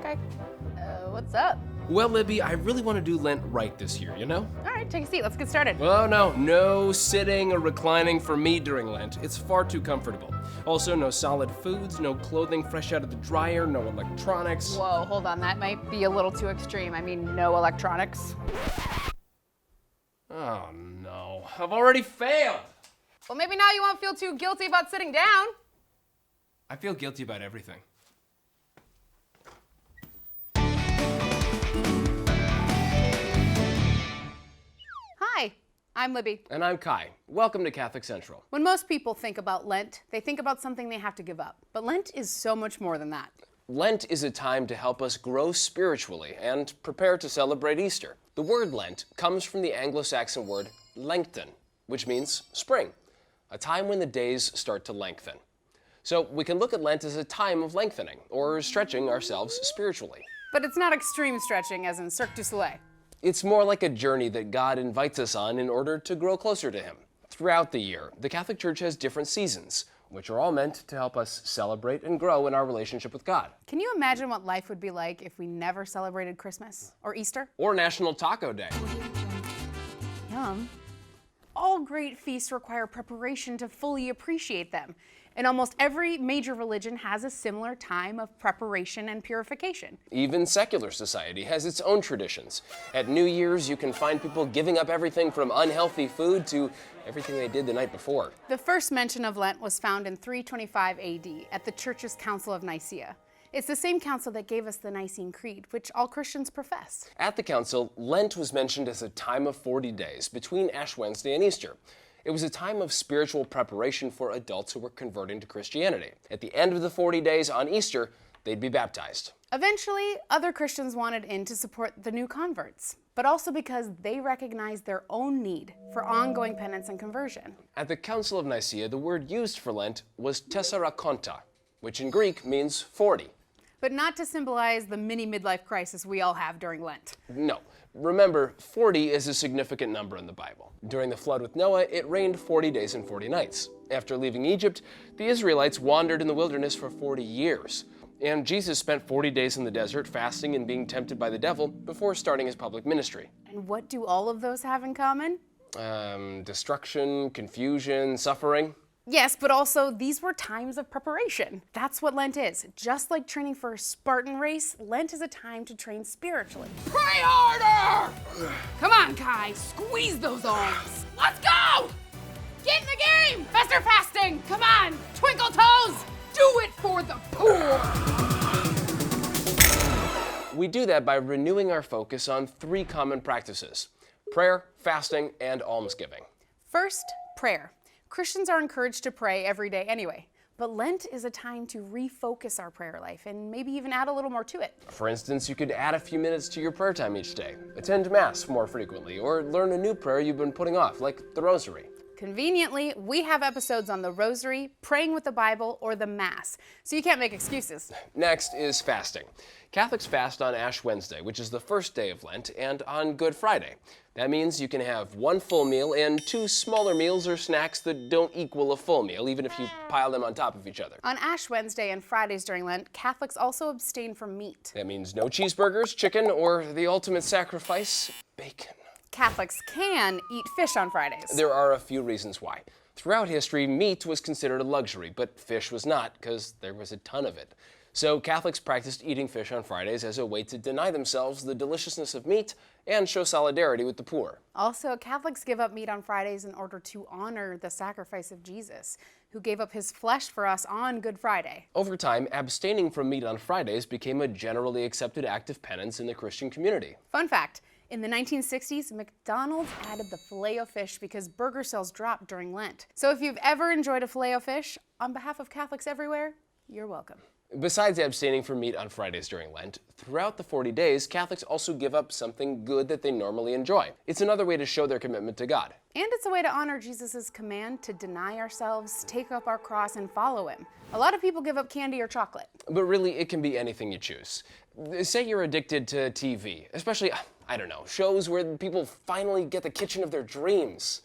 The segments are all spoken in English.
Okay. What's up? Well, Libby, I really want to do Lent right this year, you know? All right, take a seat. Let's get started. Oh, no sitting or reclining for me during Lent. It's far too comfortable. Also, no solid foods, no clothing fresh out of the dryer, no electronics. Whoa, hold on. That might be a little too extreme. I mean, no electronics. Oh, no. I've already failed. Well, maybe now you won't feel too guilty about sitting down. I feel guilty about everything. Hi, I'm Libby. And I'm Kai. Welcome to Catholic Central. When most people think about Lent, they think about something they have to give up. But Lent is so much more than that. Lent is a time to help us grow spiritually and prepare to celebrate Easter. The word Lent comes from the Anglo-Saxon word lengthen, which means spring, a time when the days start to lengthen. So we can look at Lent as a time of lengthening or stretching ourselves spiritually. But it's not extreme stretching as in Cirque du Soleil. It's more like a journey that God invites us on in order to grow closer to Him. Throughout the year, the Catholic Church has different seasons, which are all meant to help us celebrate and grow in our relationship with God. Can you imagine what life would be like if we never celebrated Christmas or Easter? Or National Taco Day. Yum. All great feasts require preparation to fully appreciate them. And almost every major religion has a similar time of preparation and purification. Even secular society has its own traditions. At New Year's, you can find people giving up everything from unhealthy food to everything they did the night before. The first mention of Lent was found in 325 AD at the Church's Council of Nicaea. It's the same council that gave us the Nicene Creed, which all Christians profess. At the council, Lent was mentioned as a time of 40 days between Ash Wednesday and Easter. It was a time of spiritual preparation for adults who were converting to Christianity. At the end of the 40 days on Easter, they'd be baptized. Eventually, other Christians wanted in to support the new converts, but also because they recognized their own need for ongoing penance and conversion. At the Council of Nicaea, the word used for Lent was tessarakonta, which in Greek means 40. But not to symbolize the mini midlife crisis we all have during Lent. No. Remember, 40 is a significant number in the Bible. During the flood with Noah, it rained 40 days and 40 nights. After leaving Egypt, the Israelites wandered in the wilderness for 40 years. And Jesus spent 40 days in the desert fasting and being tempted by the devil before starting his public ministry. And what do all of those have in common? Destruction, confusion, suffering. Yes, but also these were times of preparation. That's what Lent is. Just like training for a Spartan race, Lent is a time to train spiritually. Pray harder! Come on, Kai, squeeze those arms. Let's go! Get in the game! Faster fasting! Come on, twinkle toes! Do it for the poor! We do that by renewing our focus on 3 common practices: prayer, fasting, and almsgiving. First, prayer. Christians are encouraged to pray every day anyway, but Lent is a time to refocus our prayer life and maybe even add a little more to it. For instance, you could add a few minutes to your prayer time each day, attend Mass more frequently, or learn a new prayer you've been putting off, like the Rosary. Conveniently, we have episodes on the Rosary, praying with the Bible, or the Mass, so you can't make excuses. Next is fasting. Catholics fast on Ash Wednesday, which is the first day of Lent, and on Good Friday. That means you can have 1 full meal and 2 smaller meals or snacks that don't equal a full meal, even if you pile them on top of each other. On Ash Wednesday and Fridays during Lent, Catholics also abstain from meat. That means no cheeseburgers, chicken, or the ultimate sacrifice, bacon. Catholics can eat fish on Fridays. There are a few reasons why. Throughout history, meat was considered a luxury, but fish was not, because there was a ton of it. So Catholics practiced eating fish on Fridays as a way to deny themselves the deliciousness of meat and show solidarity with the poor. Also, Catholics give up meat on Fridays in order to honor the sacrifice of Jesus, who gave up his flesh for us on Good Friday. Over time, abstaining from meat on Fridays became a generally accepted act of penance in the Christian community. Fun fact, in the 1960s, McDonald's added the Filet-O-Fish because burger sales dropped during Lent. So if you've ever enjoyed a Filet-O-Fish, on behalf of Catholics everywhere, you're welcome. Besides abstaining from meat on Fridays during Lent, throughout the 40 days, Catholics also give up something good that they normally enjoy. It's another way to show their commitment to God. And it's a way to honor Jesus' command to deny ourselves, take up our cross, and follow him. A lot of people give up candy or chocolate. But really, it can be anything you choose. Say you're addicted to TV, especially, I don't know, shows where people finally get the kitchen of their dreams.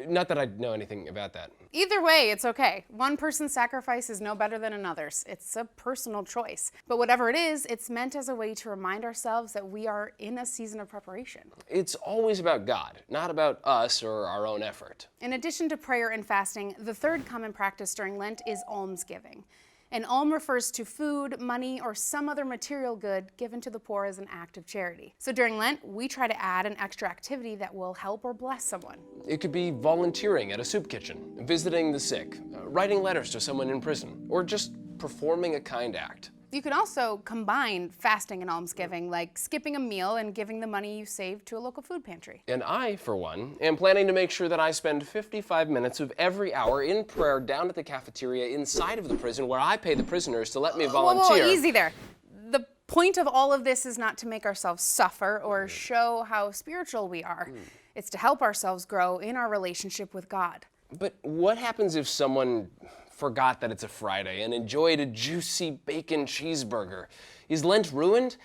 Not that I know anything about that. Either way, it's okay. One person's sacrifice is no better than another's. It's a personal choice. But whatever it is, it's meant as a way to remind ourselves that we are in a season of preparation. It's always about God, not about us or our own effort. In addition to prayer and fasting, the third common practice during Lent is almsgiving. An alm refers to food, money, or some other material good given to the poor as an act of charity. So during Lent, we try to add an extra activity that will help or bless someone. It could be volunteering at a soup kitchen, visiting the sick, writing letters to someone in prison, or just performing a kind act. You can also combine fasting and almsgiving, like skipping a meal and giving the money you saved to a local food pantry. And I, for one, am planning to make sure that I spend 55 minutes of every hour in prayer down at the cafeteria inside of the prison where I pay the prisoners to let me volunteer. Whoa, easy there. The point of all of this is not to make ourselves suffer or show how spiritual we are. It's to help ourselves grow in our relationship with God. But what happens if someone forgot that it's a Friday and enjoyed a juicy bacon cheeseburger? Is Lent ruined?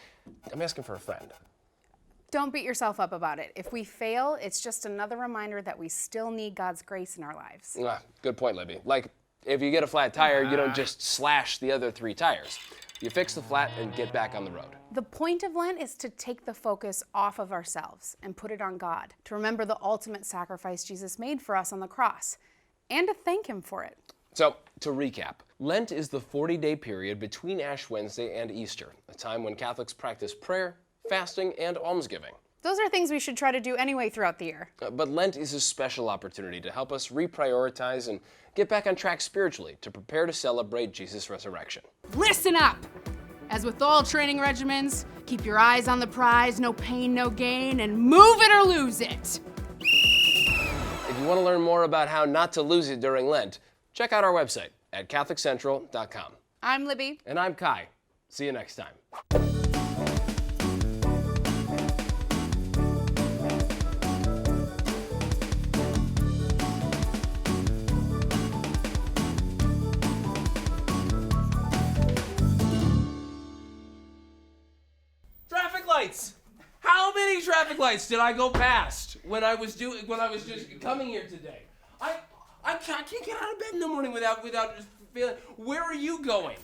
I'm asking for a friend. Don't beat yourself up about it. If we fail, it's just another reminder that we still need God's grace in our lives. Good point, Libby. Like, if you get a flat tire, you don't just slash the other 3 tires. You fix the flat and get back on the road. The point of Lent is to take the focus off of ourselves and put it on God, to remember the ultimate sacrifice Jesus made for us on the cross, and to thank Him for it. So, to recap, Lent is the 40-day period between Ash Wednesday and Easter, a time when Catholics practice prayer, fasting, and almsgiving. Those are things we should try to do anyway throughout the year. But Lent is a special opportunity to help us reprioritize and get back on track spiritually to prepare to celebrate Jesus' resurrection. Listen up! As with all training regimens, keep your eyes on the prize, no pain, no gain, and move it or lose it! If you want to learn more about how not to lose it during Lent, check out our website at CatholicCentral.com. I'm Libby. And I'm Kai. See you next time. Traffic lights! How many traffic lights did I go past when I was just coming here today? I can't get out of bed in the morning without feeling. Where are you going?